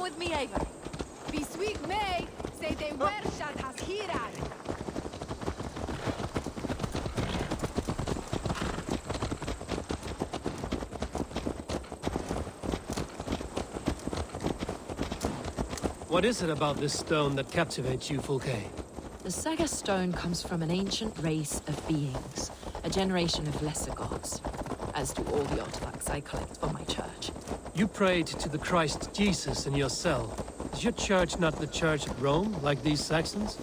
with me, Eivor. Bisweek May say they Wershat has Hirad. What is it about this stone that captivates you, Fulke? The Saga stone comes from an ancient race of beings, a generation of lesser gods, as do all the artifacts I collect for my church. You prayed to the Christ Jesus in your cell. Is your church not the Church of Rome, like these Saxons?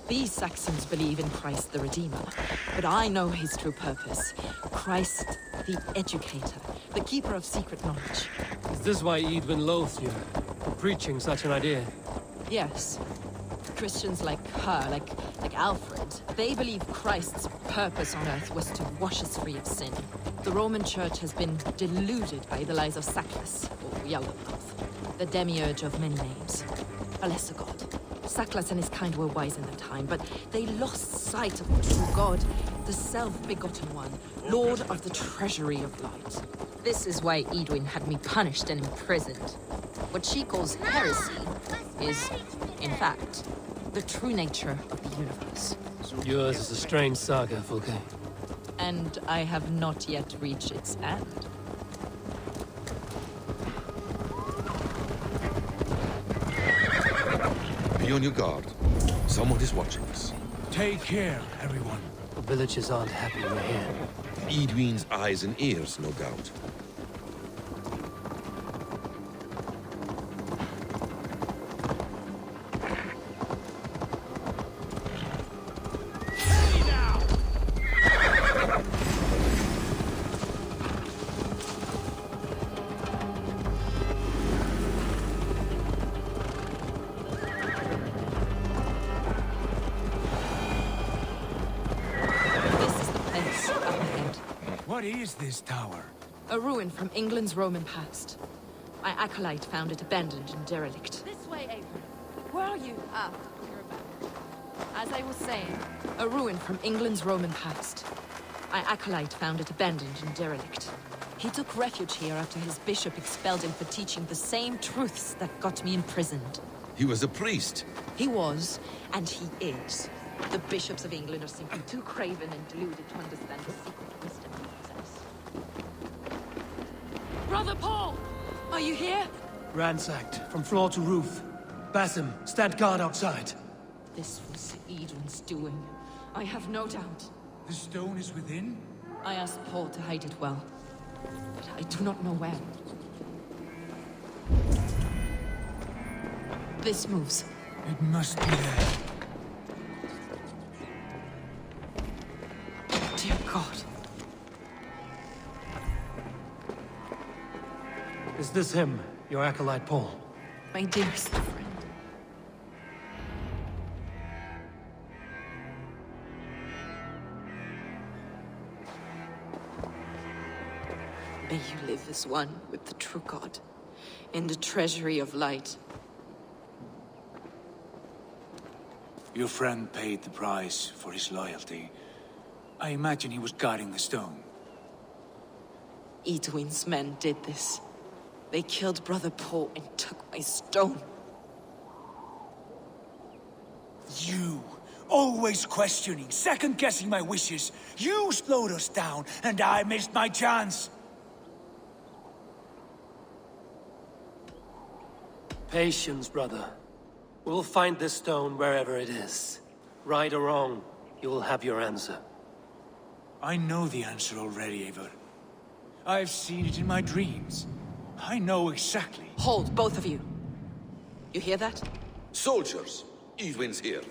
These Saxons believe in Christ the Redeemer, but I know his true purpose. Christ the Educator, the keeper of secret knowledge. Is this why Edwin loathed you, for preaching such an idea? Yes. Christians like her, like Alfred, they believe Christ's purpose on earth was to wash us free of sin. The Roman Church has been deluded by the lies of Saklas, or Yaldabaoth, the demiurge of many names, a lesser god. Saklas and his kind were wise in their time, but they lost sight of the true god, the self-begotten one, lord of the treasury of light. This is why Edwin had me punished and imprisoned. What she calls heresy is, in fact, the true nature of the universe. Yours is a strange saga, Fulke. And I have not yet reached its end. Be on your guard. Someone is watching us. Take care, everyone. The villagers aren't happy we're here. Edwin's eyes and ears, no doubt. What is this tower? A ruin from England's Roman past. My acolyte found it abandoned and derelict. This way, Eivor. Where are you? Ah, you're back. As I was saying, A ruin from England's Roman past. My acolyte found it abandoned and derelict. He took refuge here after his bishop expelled him for teaching the same truths that got me imprisoned. He was a priest. He was, and he is. The bishops of England are simply too craven and deluded to understand the secret wisdom we possess. Brother Paul! Are you here? Ransacked, from floor to roof. Basim, stand guard outside. This was Edwin's doing. I have no doubt. The stone is within? I asked Paul to hide it well, but I do not know where. This moves. It must be there. Dear God. Is this him, your acolyte Paul? My dearest friend. May you live as one with the true God, in the treasury of light. Your friend paid the price for his loyalty. I imagine he was guarding the stone. Edwin's men did this. They killed Brother Paul and took my stone. You! Always questioning, second-guessing my wishes. You slowed us down, and I missed my chance. Patience, brother. We'll find this stone wherever it is. Right or wrong, you will have your answer. I know the answer already, Eivor. I've seen it in my dreams. I know exactly. Hold, both of you. You hear that? Soldiers, Edwin's here.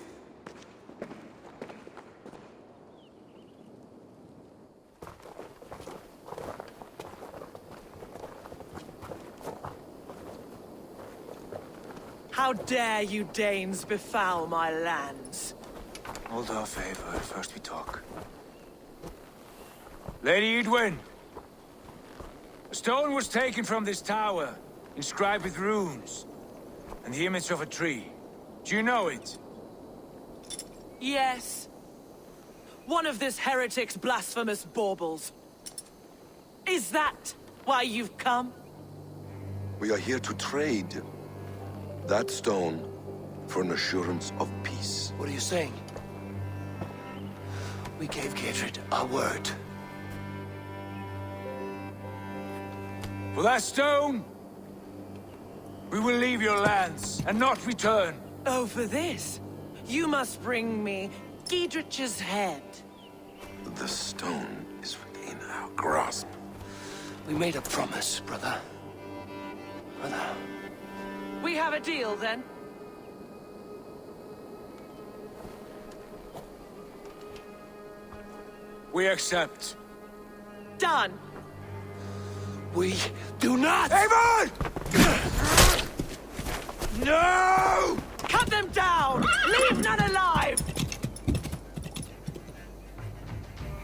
How dare you Danes befoul my lands? Hold off, Eivor. First we talk. Lady Edwin! A stone was taken from this tower, inscribed with runes, and the image of a tree. Do you know it? Yes. One of this heretic's blasphemous baubles. Is that why you've come? We are here to trade. That stone for an assurance of peace. What are you saying? We gave Gidrid our word. For that stone, we will leave your lands and not return. Oh, for this? You must bring me Gidrich's head. The stone is within our grasp. We made a promise, brother. Brother. We have a deal, then? We accept. Done! We do not! Eivor! No! Cut them down! Leave none alive!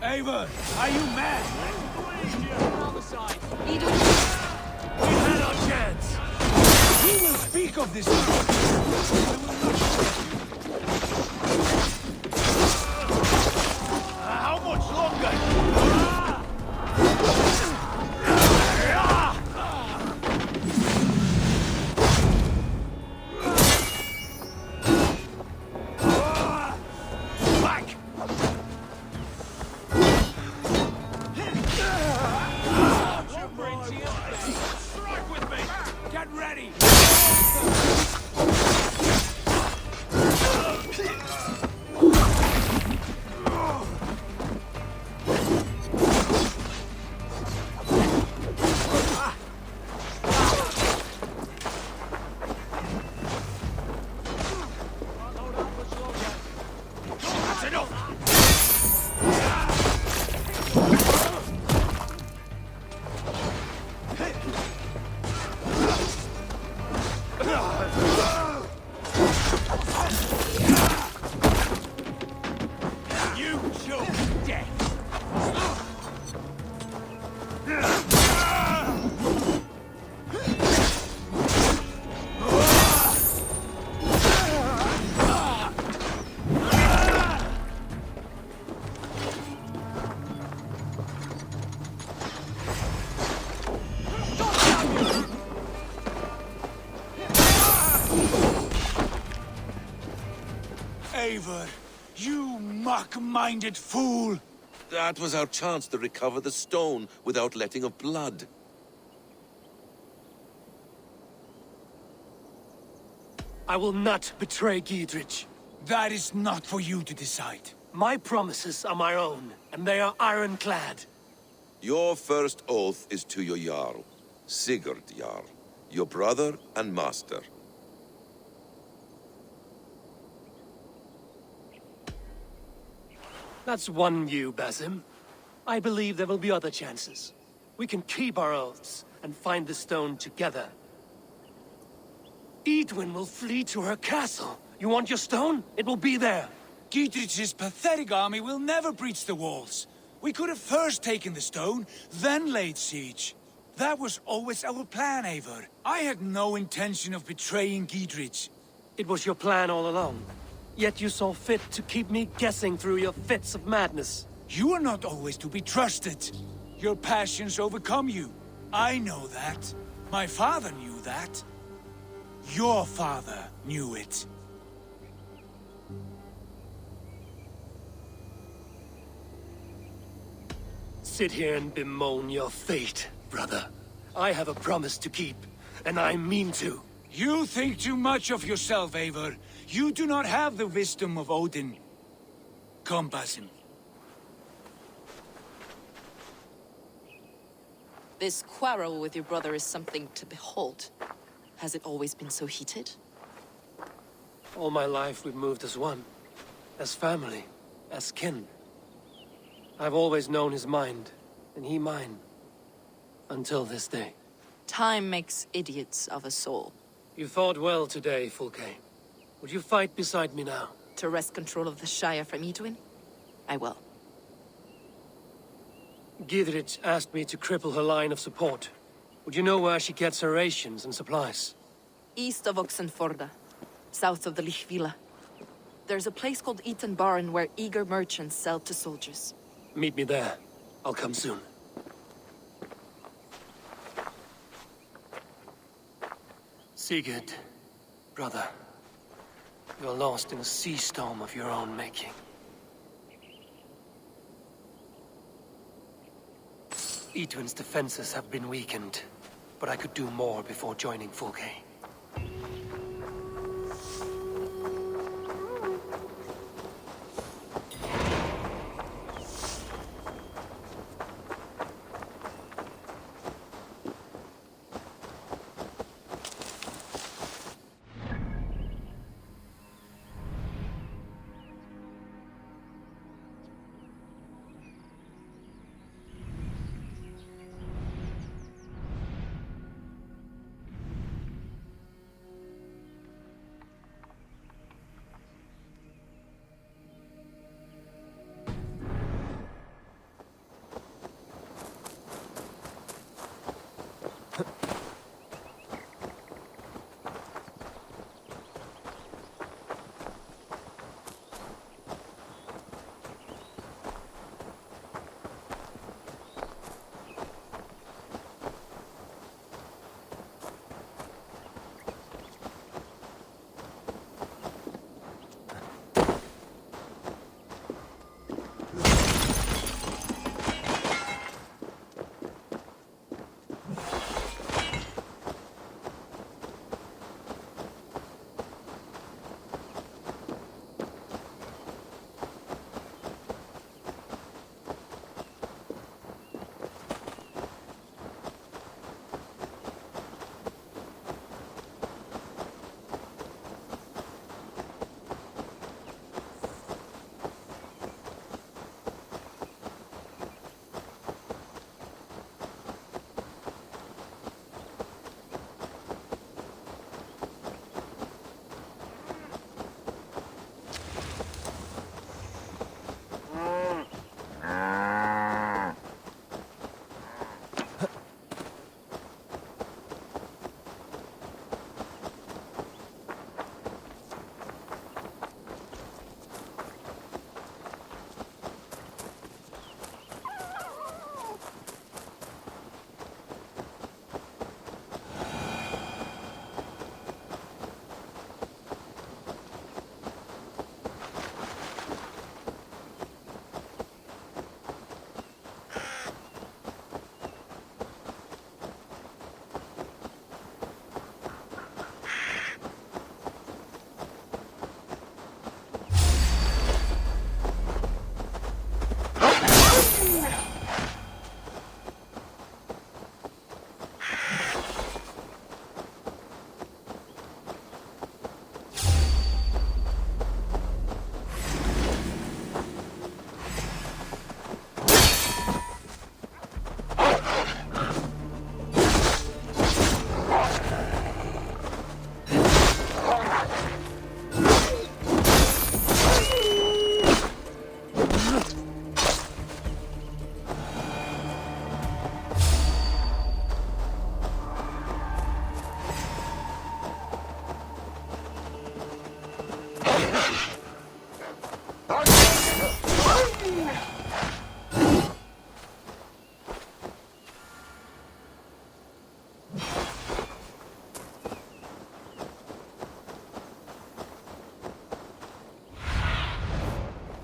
Eivor, are you mad? Idun, We had our chance. We will speak of this. How much longer? Back! Strike with me! Get ready! That's enough! You choke death! Eivor, you mock-minded fool! That was our chance to recover the stone without letting of blood. I will not betray Gidrich. That is not for you to decide. My promises are my own, and they are ironclad. Your first oath is to your Jarl, Sigurd Jarl, your brother and master. That's one view, Basim. I believe there will be other chances. We can keep our oaths and find the stone together. Edwin will flee to her castle. You want your stone? It will be there. Gidrich's pathetic army will never breach the walls. We could have first taken the stone, then laid siege. That was always our plan, Eivor. I had no intention of betraying Gidrich. It was your plan all along. Yet you saw fit to keep me guessing through your fits of madness. You are not always to be trusted. Your passions overcome you. I know that. My father knew that. Your father knew it. Sit here and bemoan your fate, brother. I have a promise to keep, and I mean to. You think too much of yourself, Eivor. You do not have the wisdom of Odin. Come, Basim. this quarrel with your brother is something to behold. Has it always been so heated? All my life we've moved as one. As family. As kin. I've always known his mind, and he mine. Until this day. Time makes idiots of us all. You fought well today, Fulke. Would you fight beside me now? To wrest control of the Shire from Edwin? I will. Gidrit asked me to cripple her line of support. Would you know where she gets her rations and supplies? East of Oxenforda, south of the Lichvila. There's a place called Eaton Barn where eager merchants sell to soldiers. Meet me there. I'll come soon. Sigurd, Brother, you're lost in a sea storm of your own making. Eadwin's defenses have been weakened, but I could do more before joining Fulke.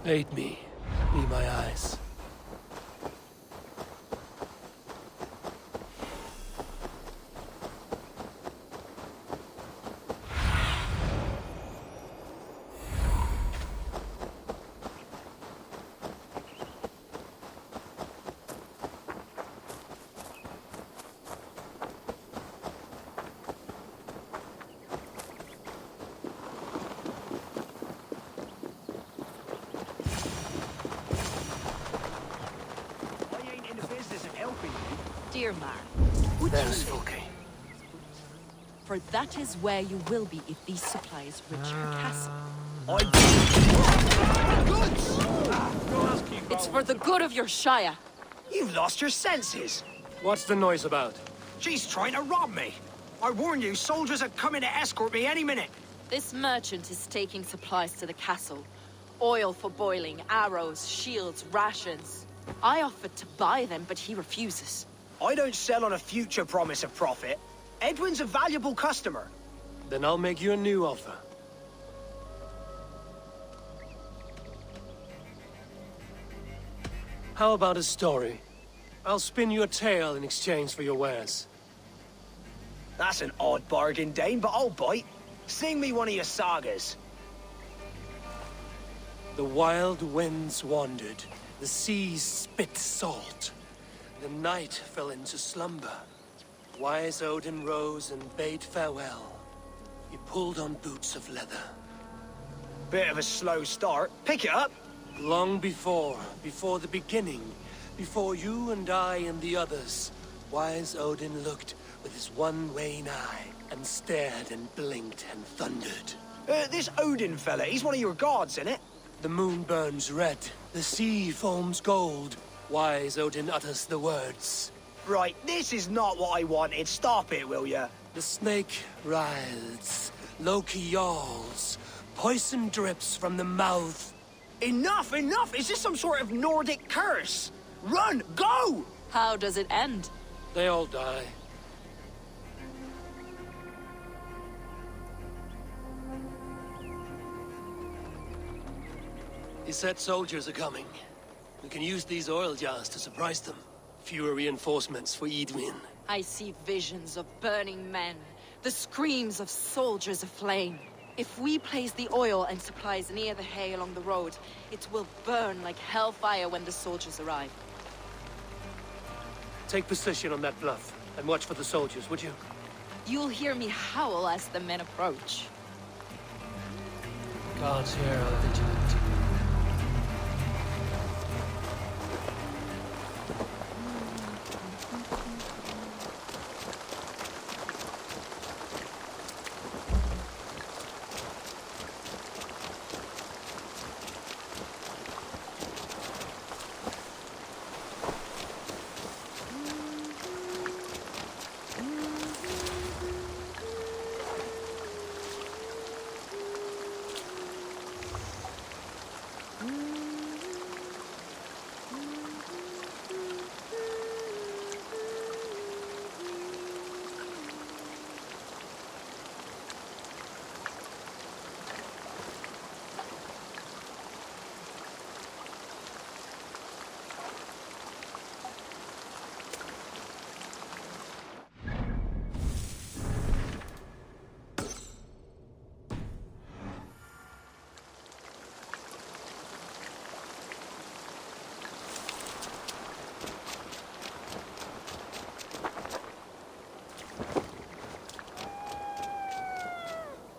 Aid me. Be my eyes. Dear man, would There's you... Fulke. For that is where you will be if these supplies reach your castle. It's for the good of your shire. You've lost your senses. What's the noise about? She's trying to rob me. I warn you, soldiers are coming to escort me any minute. This merchant is taking supplies to the castle. Oil for boiling, arrows, shields, rations. I offered to buy them, but he refuses. I don't sell on a future promise of profit. Edwin's a valuable customer. Then I'll make you a new offer. How about a story? I'll spin you a tale in exchange for your wares. That's an odd bargain, Dane, but I'll bite. Sing me one of your sagas. The wild winds wandered, the seas spit salt. The night fell into slumber. Wise Odin rose and bade farewell. He pulled on boots of leather. Bit of a slow start. Pick it up. Long before the beginning, before you and I and the others, wise Odin looked with his one wan eye and stared and blinked and thundered. This Odin fella, he's one of your gods, innit? The moon burns red, the sea foams gold. Wise Odin utters the words. Right, this is not what I wanted. Stop it, will ya? The snake writhes, Loki yawls, poison drips from the mouth. Enough, enough! Is this some sort of Nordic curse? Run! Go! How does it end? They all die. He said soldiers are coming. We can use these oil jars to surprise them. Fewer reinforcements for Edwin. I see visions of burning men, the screams of soldiers aflame. If we place the oil and supplies near the hay along the road, it will burn like hellfire when the soldiers arrive. Take position on that bluff, and watch for the soldiers, would you? You'll hear me howl as the men approach. Guards here are vigilant.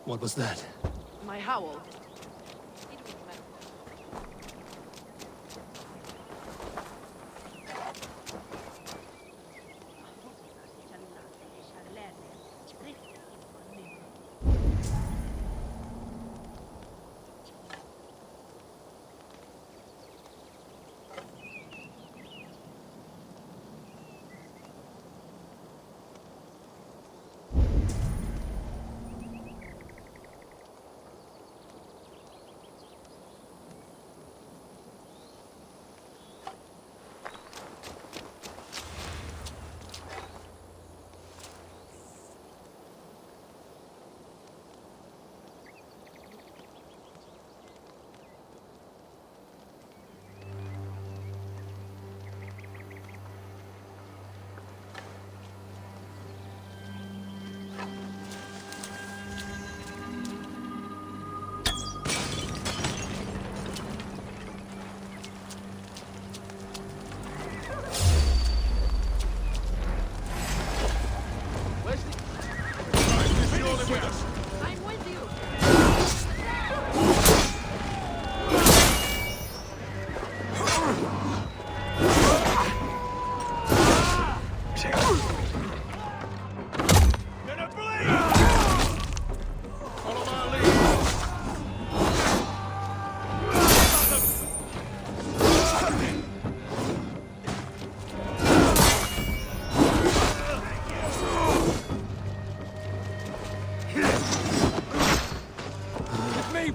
What was that? My howl.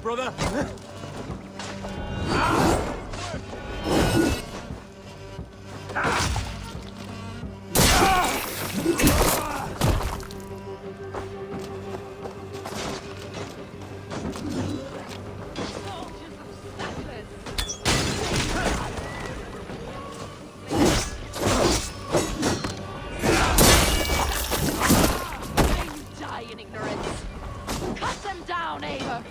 Brother! down, Eivor!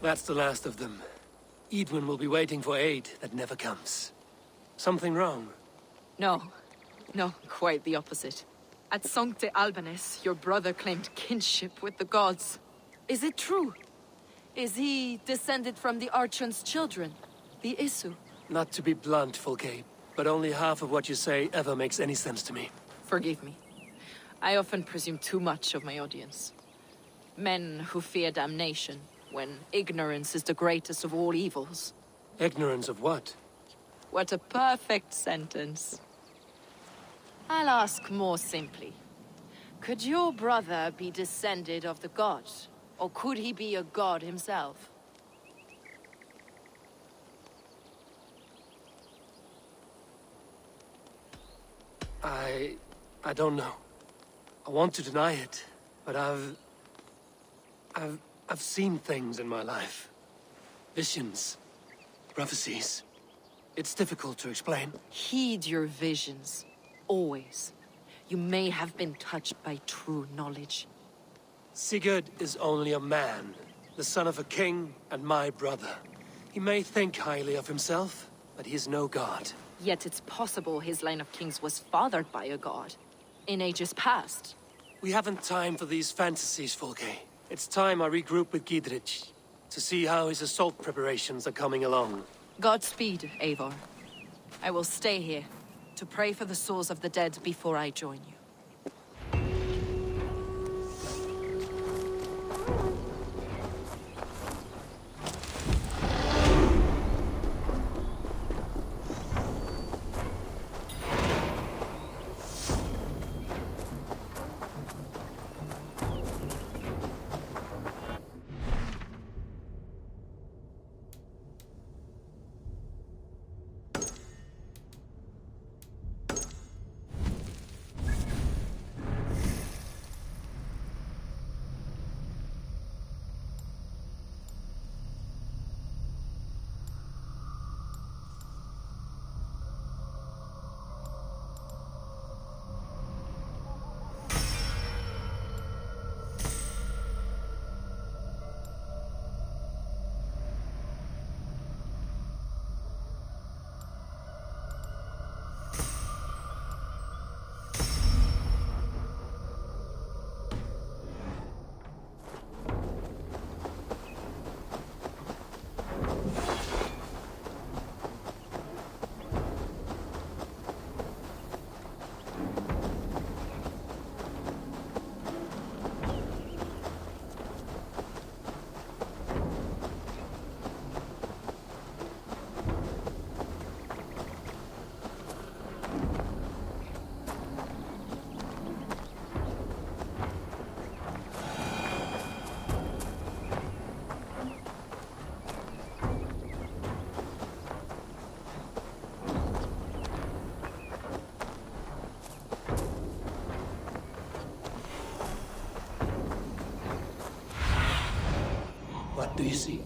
That's the last of them. Edwin will be waiting for aid that never comes. Something wrong? No. No, quite the opposite. At Sancte Albanus, your brother claimed kinship with the gods. Is it true? Is he descended from the Archon's children, the Isu? Not to be blunt, Fulke, but only half of what you say ever makes any sense to me. Forgive me. I often presume too much of my audience. Men who fear damnation, when ignorance is the greatest of all evils. Ignorance of what? What a perfect sentence. I'll ask more simply. Could your brother be descended of the gods? Or could he be a god himself? I don't know. I want to deny it, but I've seen things in my life. Visions. Prophecies. It's difficult to explain. Heed your visions. Always. You may have been touched by true knowledge. Sigurd is only a man, the son of a king and my brother. He may think highly of himself, but he is no god. Yet it's possible his line of kings was fathered by a god. In ages past. We haven't time for these fantasies, Fulke. It's time I regroup with Gidrich, to see how his assault preparations are coming along. Godspeed, Eivor. I will stay here, to pray for the souls of the dead before I join you. What do you see?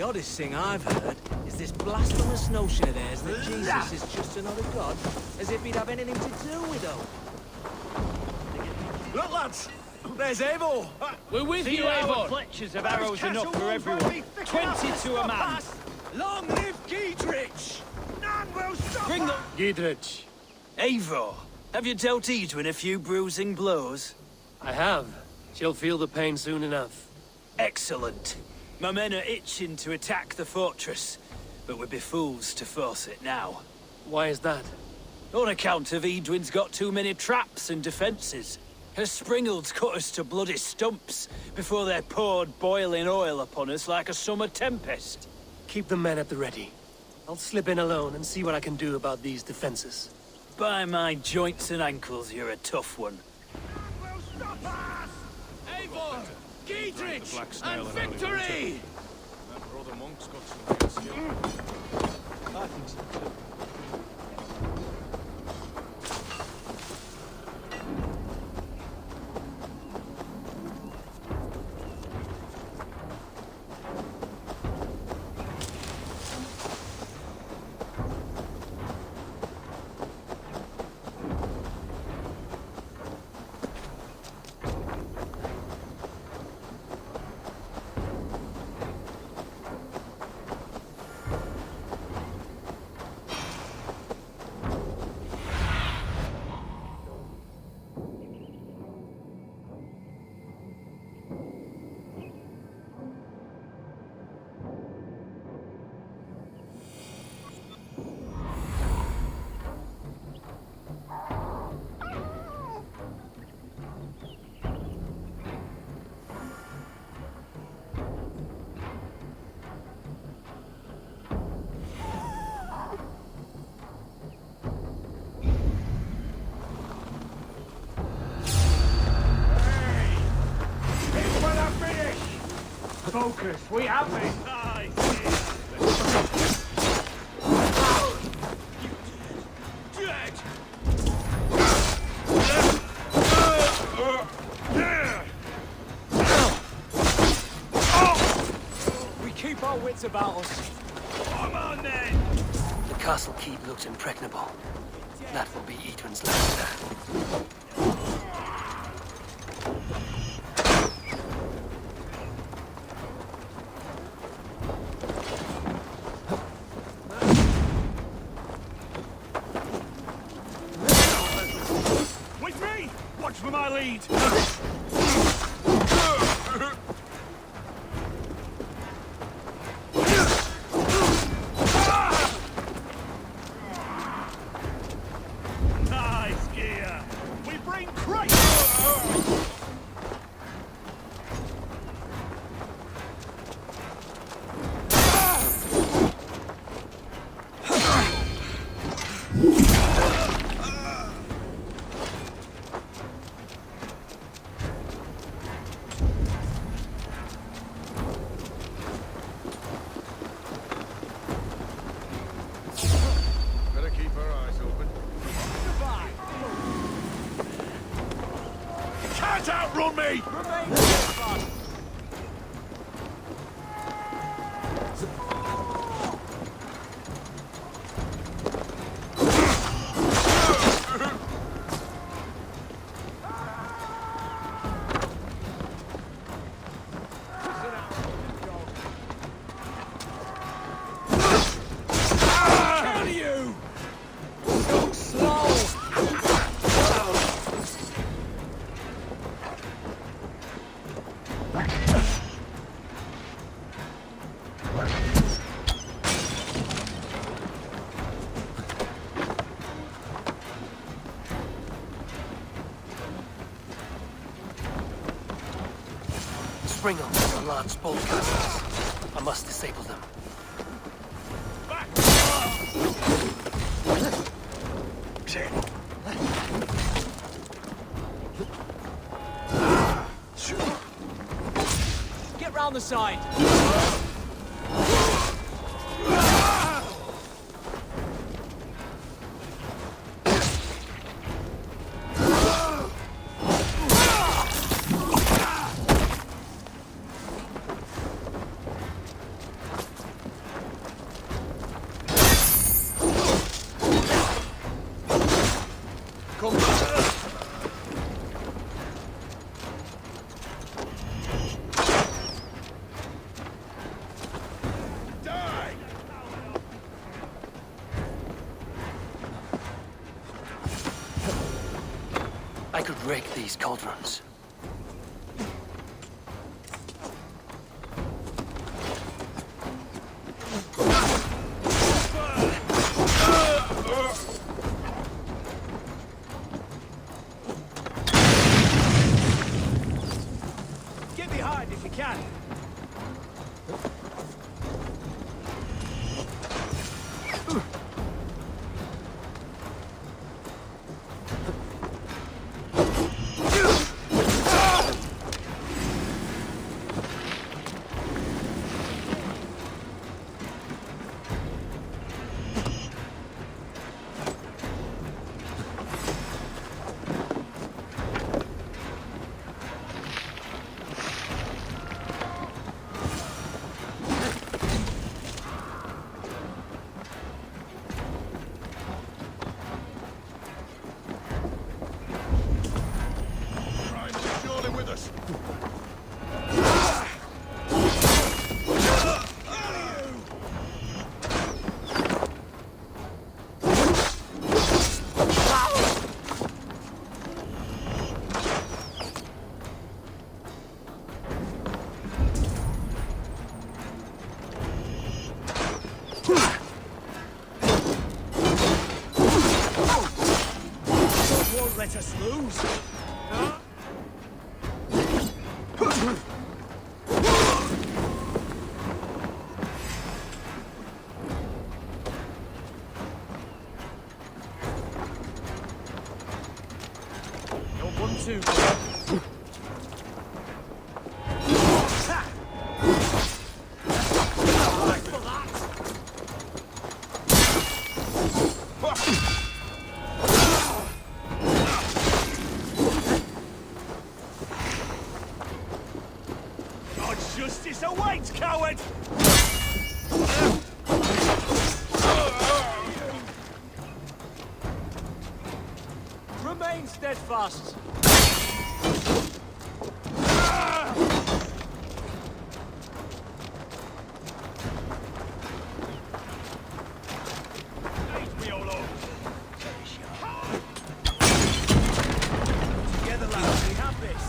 The oddest thing I've heard is this blasphemous notion of theirs that Jesus is just another god, as if he'd have anything to do with them. Look, lads! There's Eivor! We're with you, Eivor! Fletchers of arrows enough for everyone. 20 to a man. Long live Giedrich! None will stop Bring them. Giedrich. Eivor, have you dealt Edwin a few bruising blows? I have. She'll feel the pain soon enough. Excellent. My men are itching to attack the fortress, but we'd be fools to force it now. Why is that? On account of Edwin's got too many traps and defences. Her springalds cut us to bloody stumps before they poured boiling oil upon us like a summer tempest. Keep the men at the ready. I'll slip in alone and see what I can do about these defenses. By my joints and ankles, you're a tough one. None will stop us! Eivor! Giedrich! And victory! That brother monk's got some real skill. I think so too. Focus, we have it! We keep our wits about us. Come on then! The castle keep looks impregnable. That will be Edwin's last. With me! Watch for my lead! Nice gear! We bring Christ! Better keep our eyes open. Can't outrun me! How do you? So slow! Springles are large bolt castles. I must disable them. Get round the side. I could break these cauldrons. Get behind if you can. Let us lose. You're 1-2. Justice awaits, coward! Remain steadfast. Together, lads, we have this.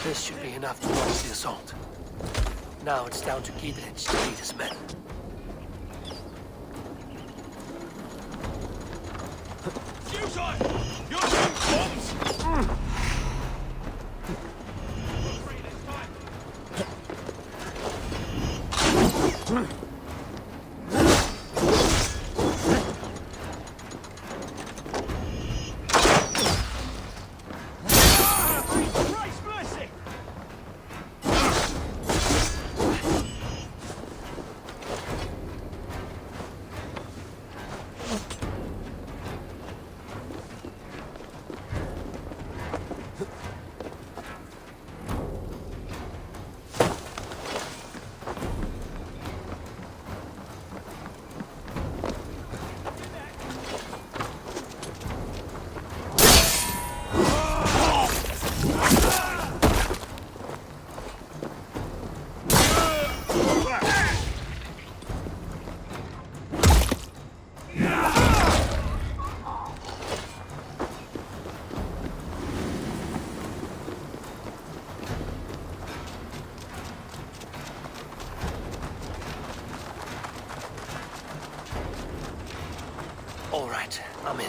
This should be enough to launch the assault. Now it's down to Gidrich to lead his men. All right, I'm in.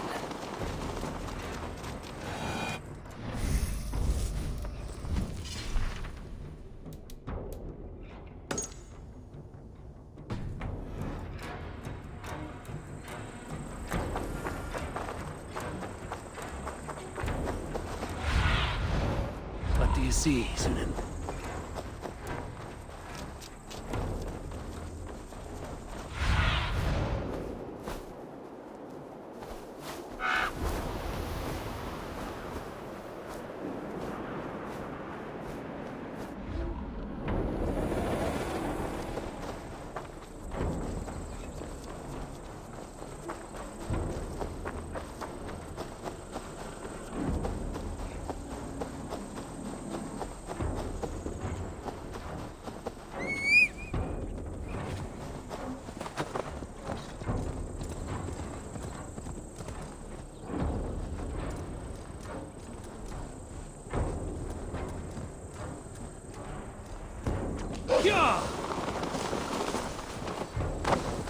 What do you see, Sunan?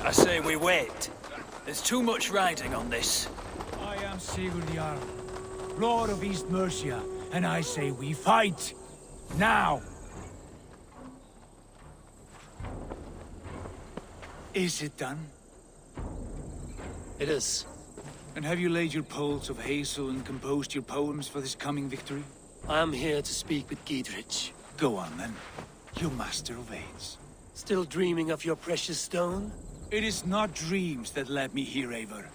I say we wait. There's too much riding on this. I am Sigurd Jarl, Lord of East Mercia, and I say we fight! Now! Is it done? It is. And have you laid your poles of hazel and composed your poems for this coming victory? I am here to speak with Giedrich. Go on then, you master of aids. Still dreaming of your precious stone? It is not dreams that led me here, Eivor.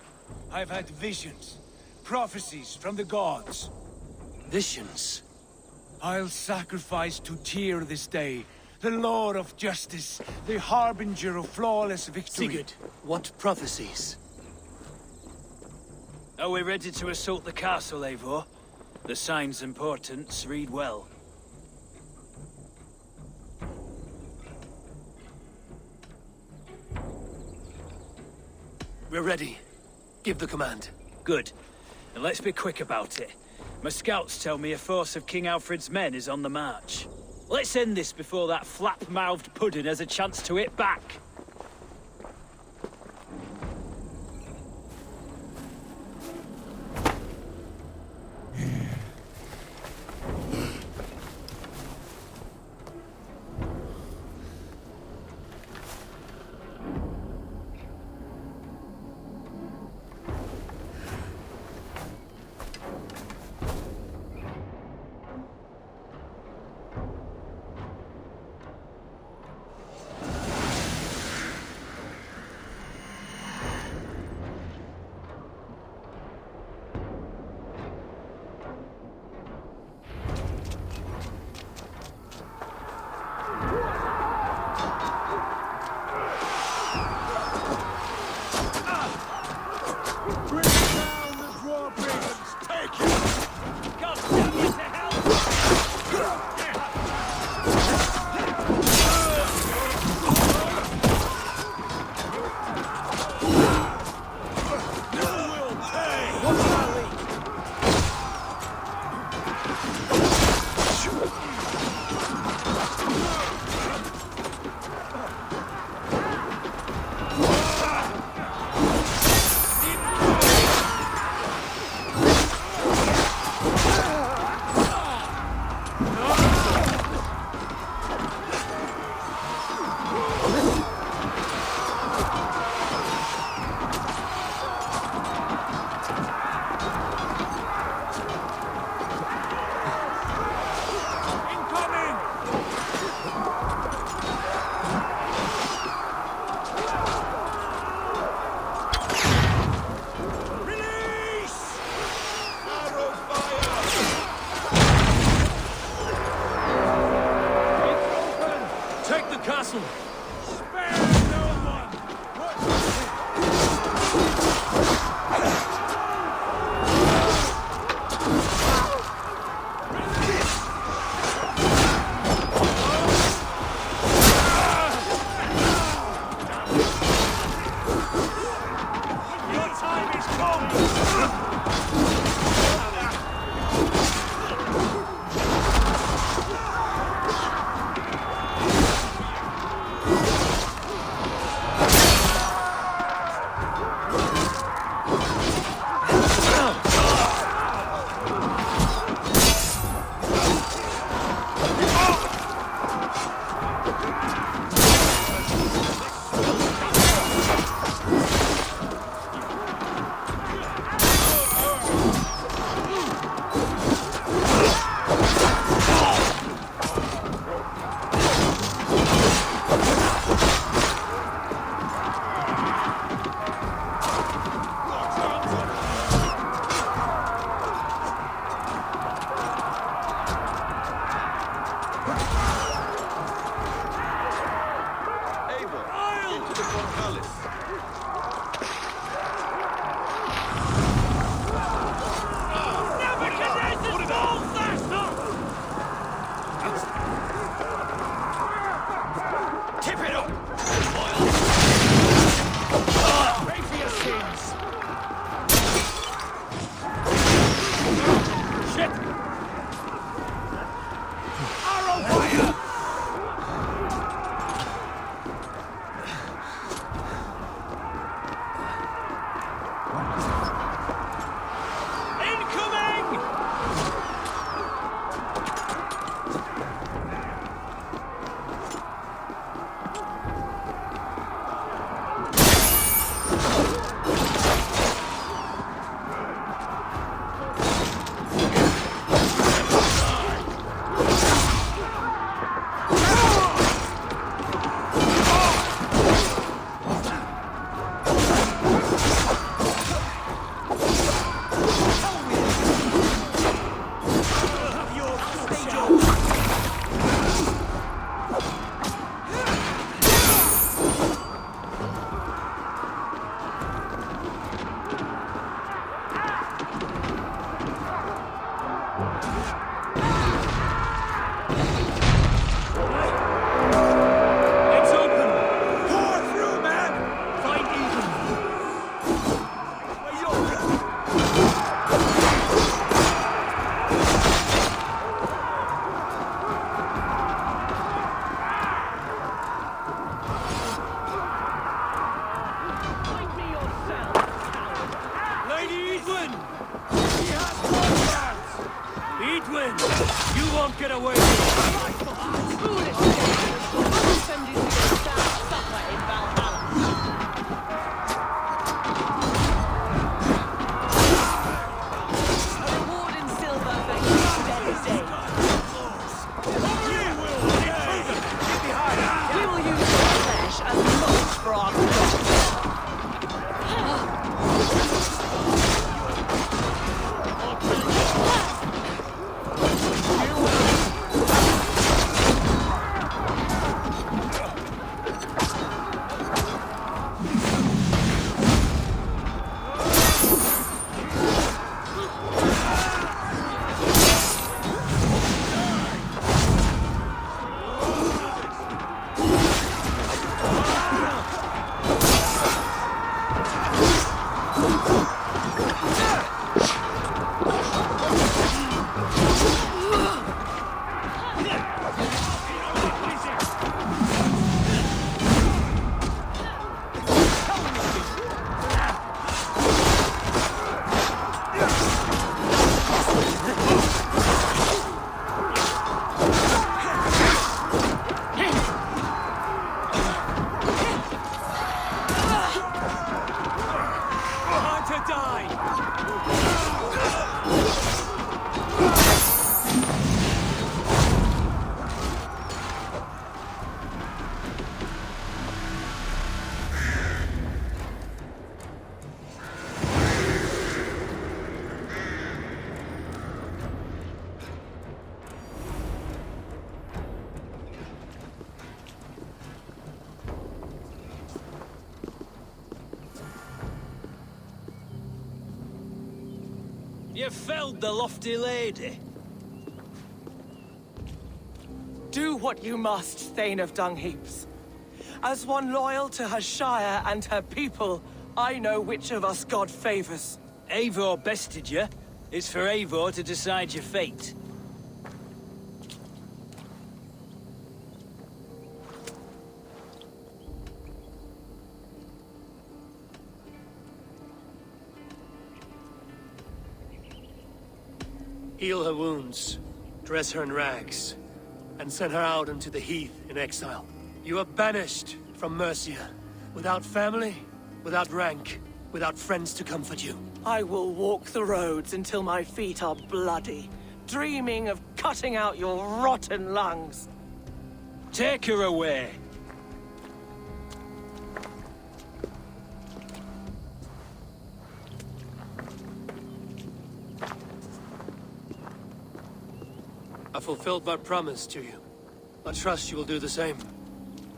I've had visions, prophecies from the gods. Visions? I'll sacrifice to Tyr this day, the Lord of Justice, the harbinger of flawless victory. Sigurd, what prophecies? Are we ready to assault the castle, Eivor? The signs and portents read well. We're ready. Give the command. Good. And let's be quick about it. My scouts tell me a force of King Alfred's men is on the march. Let's end this before that flap-mouthed pudding has a chance to hit back. You felled the lofty lady. Do what you must, Thane of Dungheaps. As one loyal to her shire and her people, I know which of us God favors. Eivor bested you. It's for Eivor to decide your fate. Heal her wounds, dress her in rags, and send her out into the heath in exile. You are banished from Mercia, without family, without rank, without friends to comfort you. I will walk the roads until my feet are bloody, dreaming of cutting out your rotten lungs. Take her away. I fulfilled my promise to you. I trust you will do the same.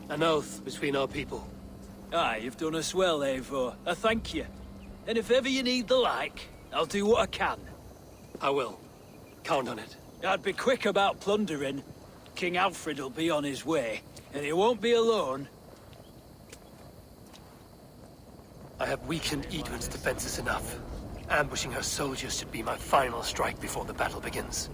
An oath between our people. Aye, you've done us well, Eivor. I thank you. And if ever you need the like, I'll do what I can. I will. Count on it. I'd be quick about plundering. King Alfred will be on his way, and he won't be alone. I have weakened Eadwin's defenses enough. Ambushing her soldiers should be my final strike before the battle begins.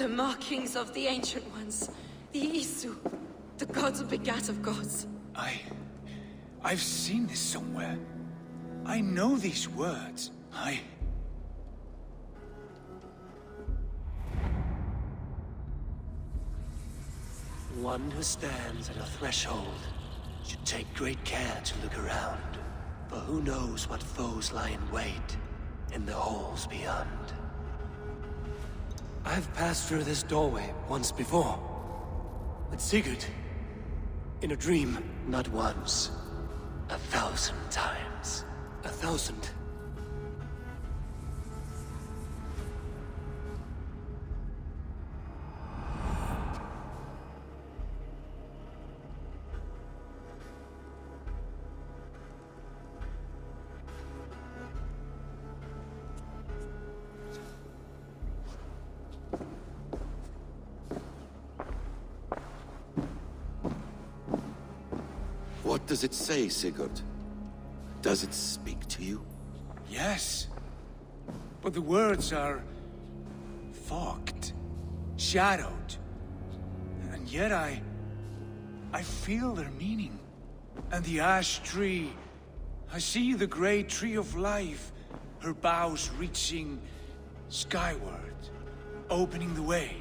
The markings of the Ancient Ones. The Isu. The gods begat of gods. I've seen this somewhere. I know these words. One who stands at a threshold should take great care to look around, for who knows what foes lie in wait in the halls beyond. I've passed through this doorway once before, with Sigurd. In a dream, not once, 1,000 times. 1,000. What does it say, Sigurd? Does it speak to you? Yes. But the words are... fogged. Shadowed. And yet I feel their meaning. And the ash tree... I see the great tree of life, her boughs reaching skyward, opening the way.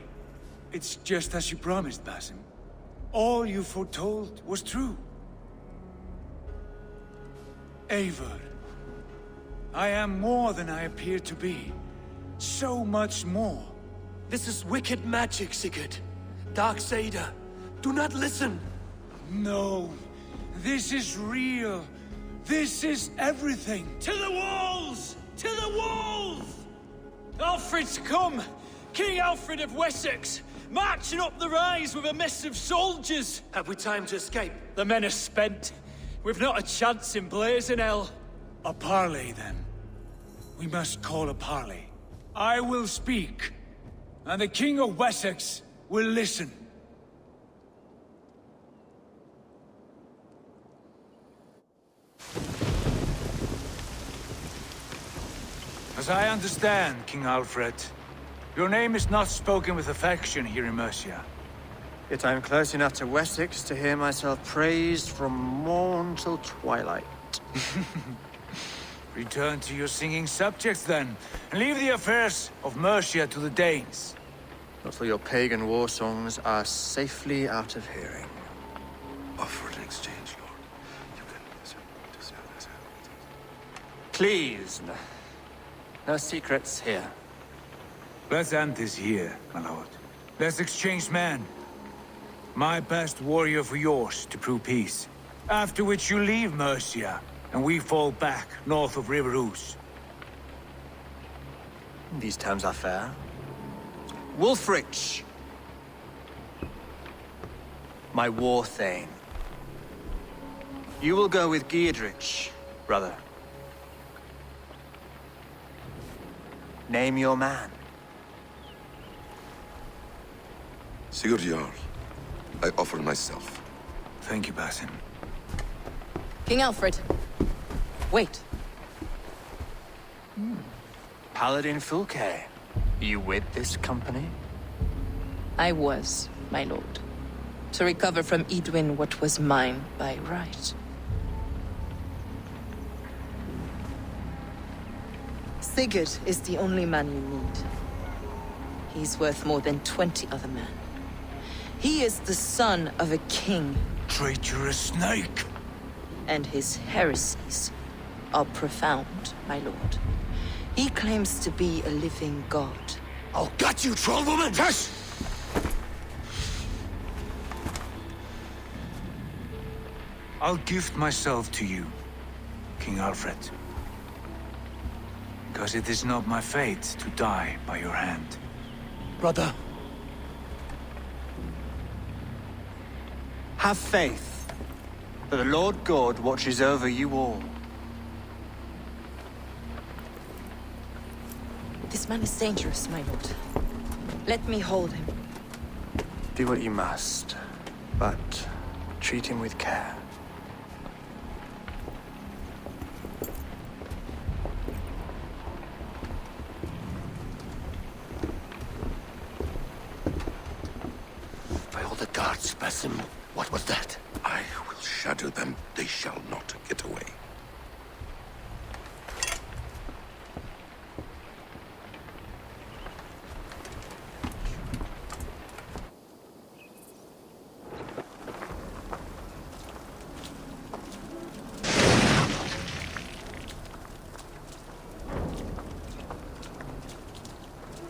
It's just as you promised, Basim. All you foretold was true. Eivor, I am more than I appear to be. So much more. This is wicked magic, Sigurd. Darksader. Do not listen. No. This is real. This is everything. To the walls! To the walls! Alfred's come! King Alfred of Wessex! Marching up the rise with a mess of soldiers! Have we time to escape? The men are spent. We've not a chance in blazing hell. A parley, then. We must call a parley. I will speak, and the King of Wessex will listen. As I understand, King Alfred, your name is not spoken with affection here in Mercia. Yet I am close enough to Wessex to hear myself praised from morn till twilight. Return to your singing subjects, then, and leave the affairs of Mercia to the Danes. Not till your pagan war songs are safely out of hearing. Offer an exchange, Lord. You can... Please, no secrets here. Let's end this here, my lord. Let's exchange men. My best warrior for yours to prove peace. After which you leave Mercia, and we fall back north of River Ouse. These terms are fair. Wulfrich! My war thane. You will go with Geodrich, brother. Name your man. Sigurd Jarl, I offer myself. Thank you, Basim. King Alfred. Wait. Paladin Fulke. You with this company? I was, my lord. To recover from Edwin what was mine by right. Sigurd is the only man you need. He's worth more than 20 other men. He is the son of a king. Traitorous snake! And his heresies are profound, my lord. He claims to be a living god. I'll gut you, troll woman! Hush! I'll gift myself to you, King Alfred. Because it is not my fate to die by your hand. Brother. Have faith, for the Lord God watches over you all. This man is dangerous, my lord. Let me hold him. Do what you must, but treat him with care. the guards, Basim. What was that? I will shadow them. They shall not get away.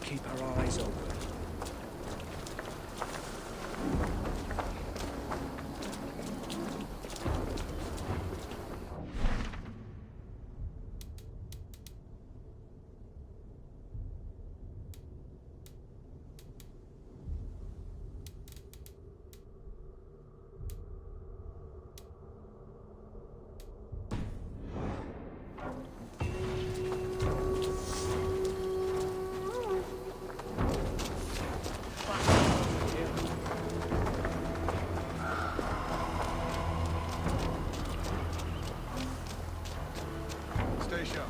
Keep our eyes open. Stay sharp.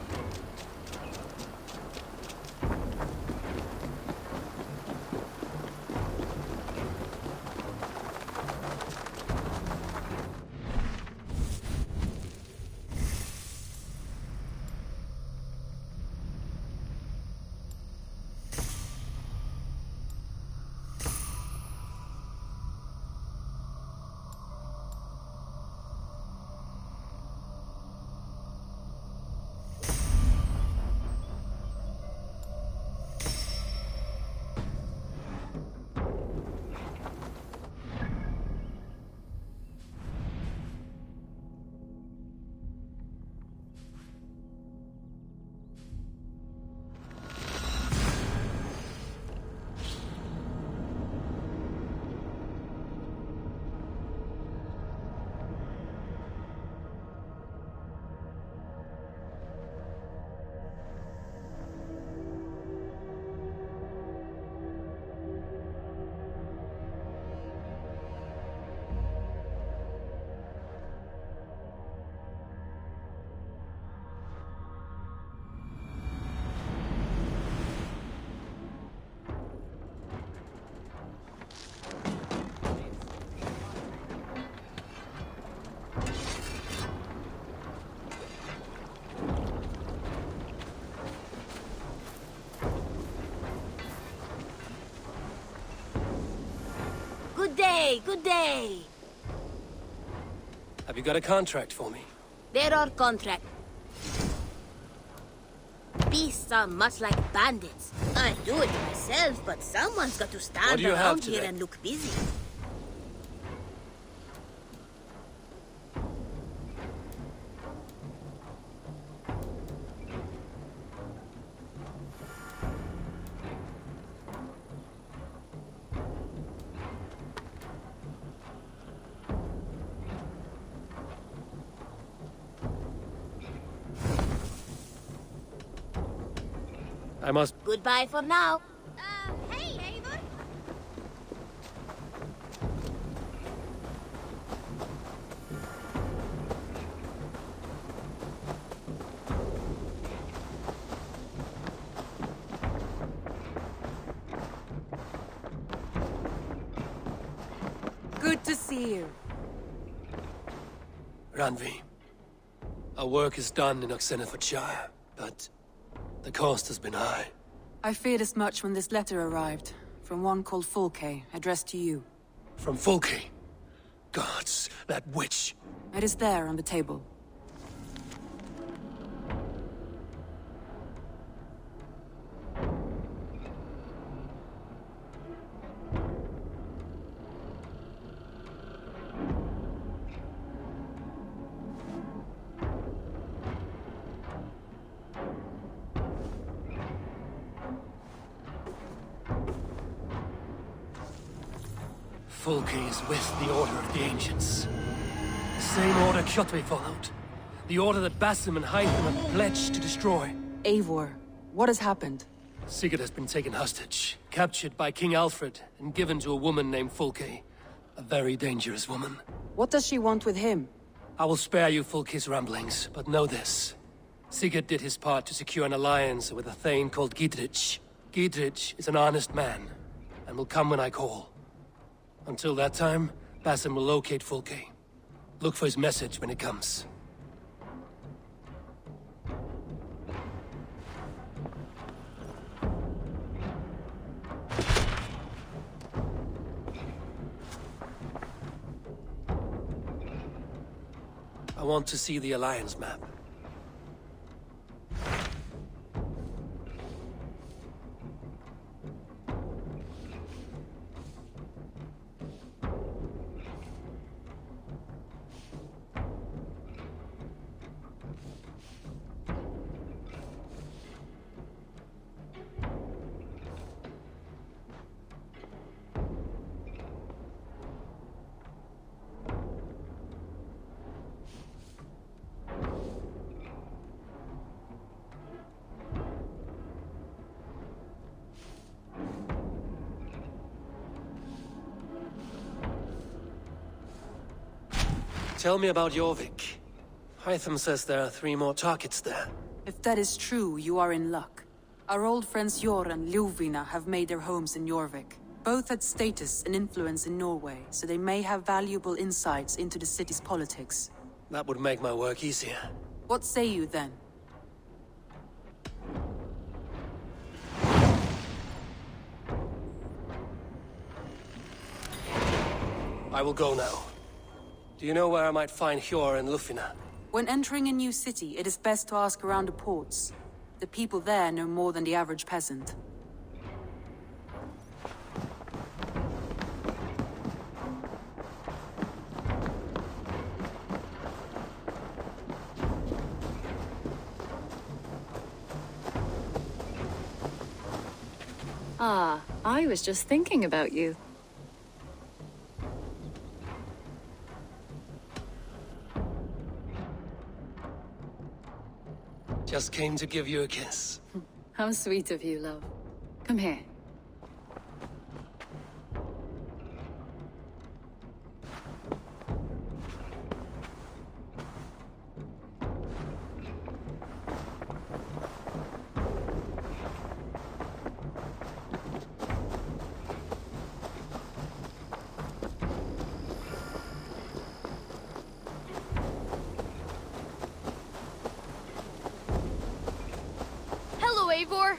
Good day, good day. Have you got a contract for me? There are contracts. Beasts are much like bandits. I do it myself, but someone's got to What stand do you have around here today? and look busy. I must... Goodbye for now. Hey, Eivor. Good to see you. Ranvi. Our work is done in Oxenfordshire, but the cost has been high. I feared as much when this letter arrived, from one called Fulke, addressed to you. From Fulke? Gods, that witch! It is there on the table. Fulke is with the Order of the Ancients. The same order Kjotve followed. The order that Basim and Hytham have pledged to destroy. Eivor, what has happened? Sigurd has been taken hostage, captured by King Alfred, and given to a woman named Fulke. A very dangerous woman. What does she want with him? I will spare you Fulke's ramblings, but know this. Sigurd did his part to secure an alliance with a thane called Gidrich. Gidrich is an honest man, and will come when I call. Until that time, Basim will locate Fulke. Look for his message when it comes. I want to see the Alliance map. Tell me about Jorvik. Hytham says there are 3 more targets there. If that is true, you are in luck. Our old friends Jor and Ljuvina have made their homes in Jorvik. Both had status and influence in Norway, so they may have valuable insights into the city's politics. That would make my work easier. What say you then? I will go now. Do you know where I might find Hjor and Lufina? When entering a new city, it is best to ask around the ports. The people there know more than the average peasant. Ah, I was just thinking about you. Just came to give you a kiss. How sweet of you, love. Come here. Eivor!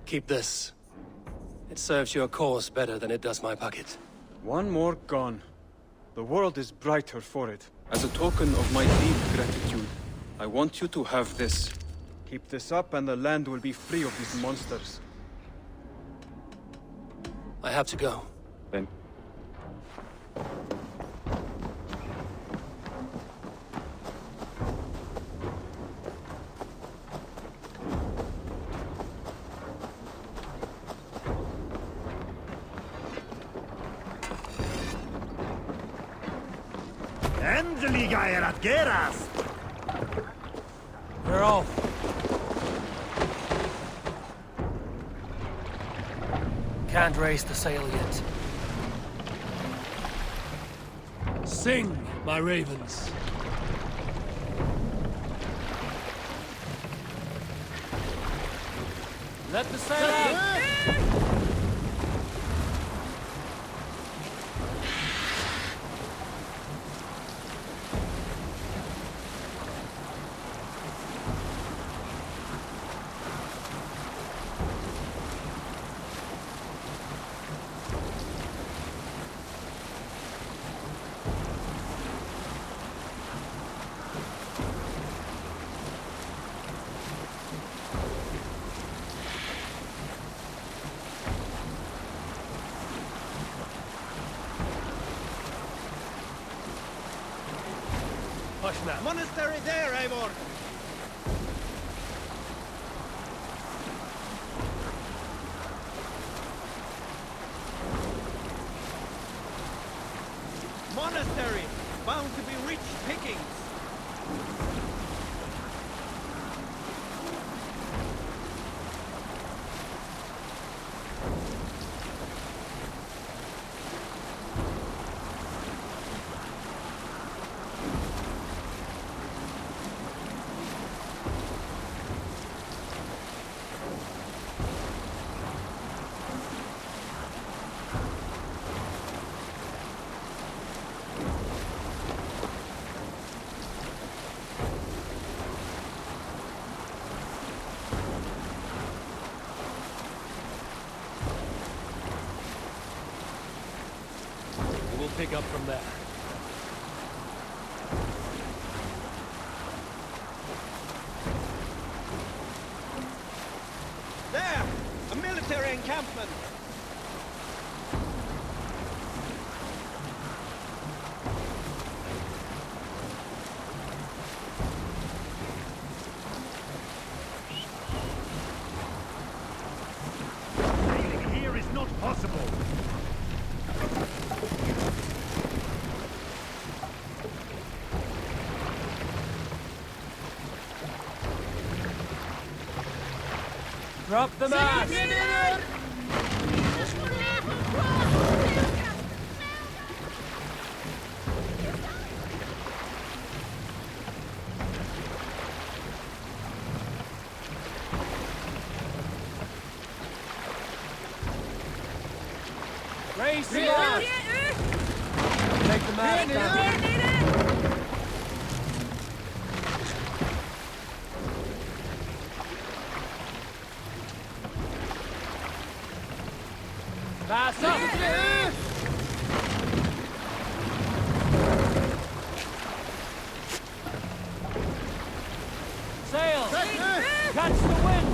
Keep this. It serves your cause better than it does my pocket. One more gone. The world is brighter for it. As a token of my deep gratitude, I want you to have this. Keep this up and the land will be free of these monsters. I have to go. Then Äntliga er att geras! We're off. Can't raise the sail yet. Sing, my ravens. Let the sail out! Monastery there, Eivor! Monastery! Bound to be rich pickings! pick up from there. There! A military encampment! Sailing here is not possible. Drop the mast! Raise the mast! Take the mast down. Pass up! Sail! Catch the wind!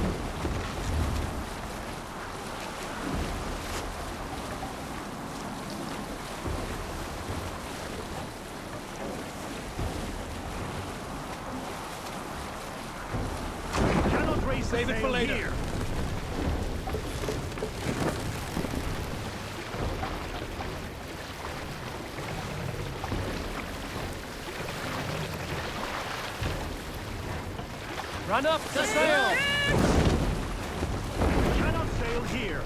Cannot raise the Save it for sail later. here. Run up the sail! Cannot sail here.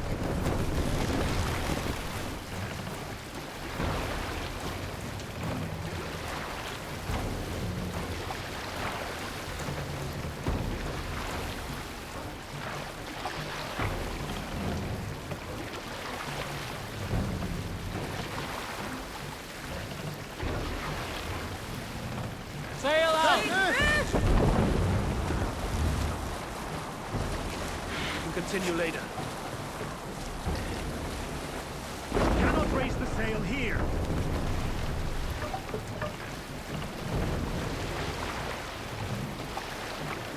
Sail out! Continue later. Cannot raise the sail here.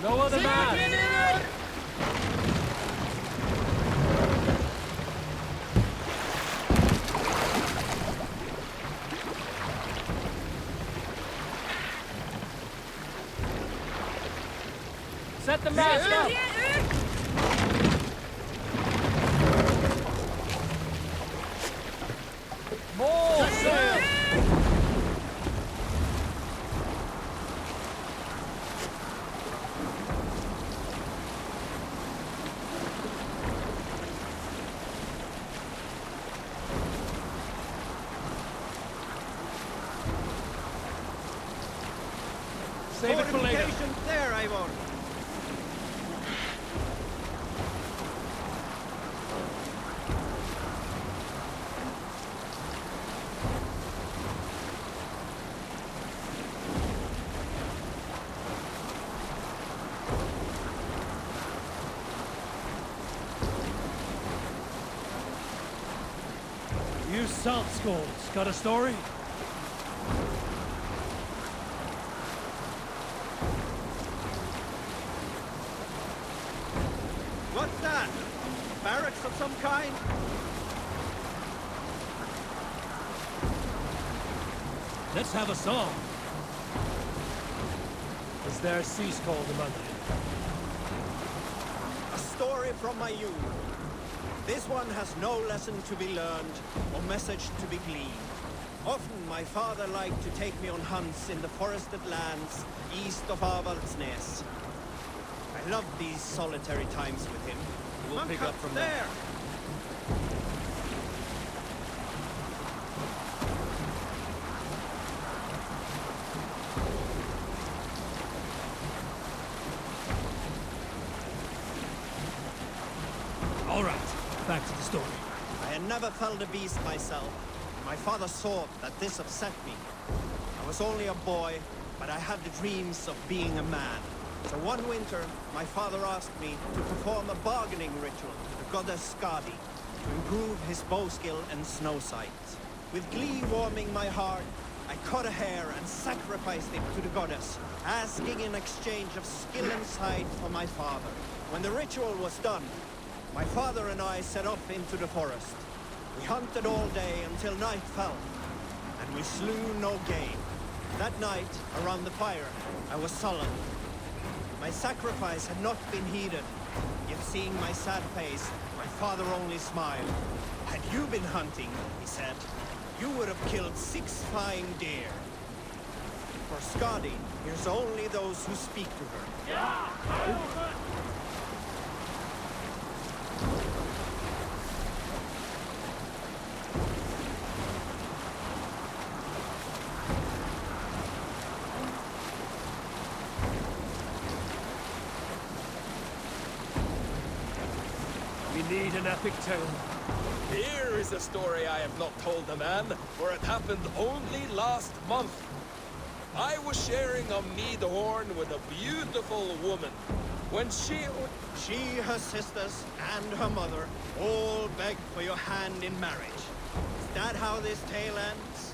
Lower the mast! Set the mast up! More sail! Save it for later. Fortifications there, Eivor. You salt skulls, got a story? What's that? Barracks of some kind? Let's have a song. Is there a sea scroll among you? A story from my youth. This one has no lesson to be learned or message to be gleaned. Often my father liked to take me on hunts in the forested lands east of Avaldsnes. I loved these solitary times with him. We'll pick up from there. All right, back to the story. I had never felled a beast myself. My father saw that this upset me. I was only a boy, but I had the dreams of being a man. So one winter, my father asked me to perform a bargaining ritual to the goddess Skadi to improve his bow skill and snow sight. With glee warming my heart, I cut a hair and sacrificed it to the goddess, asking in exchange of skill and sight for my father. When the ritual was done, my father and I set off into the forest. We hunted all day until night fell, and we slew no game. That night, around the fire, I was sullen. My sacrifice had not been heeded, yet seeing my sad face, my father only smiled. Had you been hunting, he said, you would have killed 6 fine deer. For Skadi hears only those who speak to her. We need an epic tale. Here is a story I have not told the man, for it happened only last month. I was sharing a mead horn with a beautiful woman. When she, her sisters, and her mother all begged for your hand in marriage. Is that how this tale ends?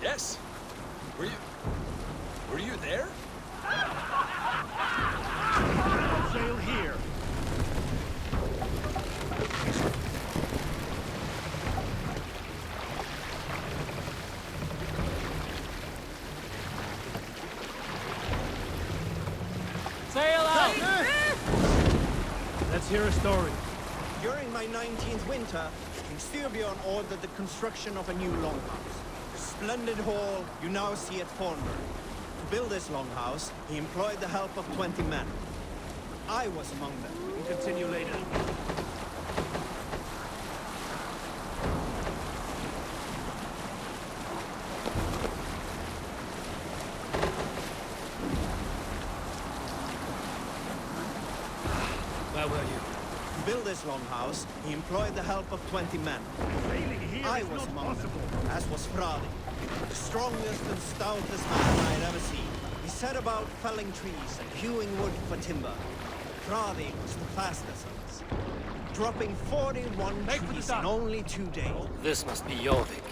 Yes. Were you there? Sail here. Sail out! Let's hear a story. During my 19th winter, King Styrbjorn ordered the construction of a new longhouse. The splendid hall you now see at Thornburg. To build this longhouse, he employed the help of 20 men. I was among them. We'll continue later. Where were you? To build this longhouse, he employed the help of 20 men. I was among them, as was Fradi, the strongest and stoutest man I had ever seen. He set about felling trees and hewing wood for timber. Fradi was the fastest of us, dropping 41 trees in only 2 days. This must be Jorvik.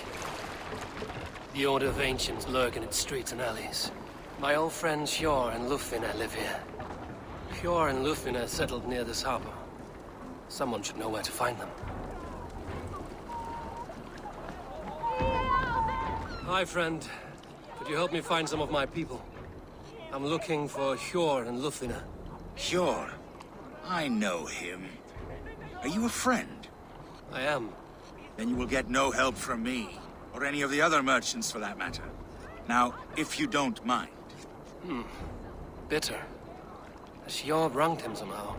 The Order of Ancients lurk in its streets and alleys. My old friends Hjor and Lufina live here. Hjor and Lufina settled near this harbor. Someone should know where to find them. Hi, friend. Could you help me find some of my people? I'm looking for Hjor and Lufina. Hjor? I know him. Are you a friend? I am. Then you will get no help from me, or any of the other merchants for that matter. Now, if you don't mind. Bitter. Has Hjor wronged him somehow?